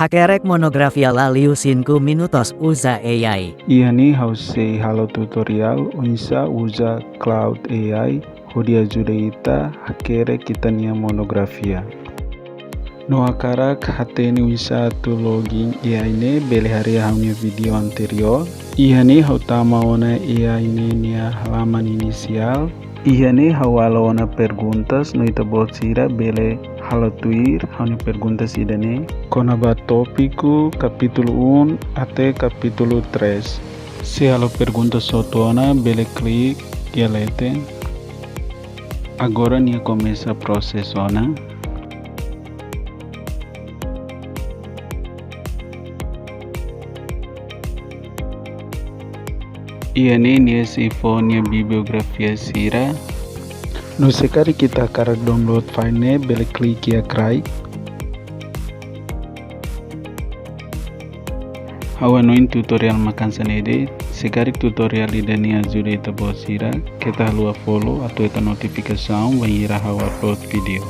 Hakerek monografia laliu 5 minutos usa AI. Iani hause halo tutorial unsa usa cloud AI hudia judeita hakere kitania monografia. No akarak hateni unsa tu login AI ne bele hari hamnya video anterior. Iani hautama ona AI ne nia halaman inisial. Iani hawala perguntas no ita bolsira bele halo tuir hanya perguntas idane. Konaba tópico capítulo 1 até capítulo 3. Se halo perguntas sotona bele klik ya lete. Agora nia começa processona. Iani nia sifonia bibliografia sira. No sekali kita karak download file bele klik ya krai. Hawanoin tutorial makan sanede, sekarang tutorial idania ajuda ita bosira, kita halua follow atau ita notifikasi wangira hawa upload video.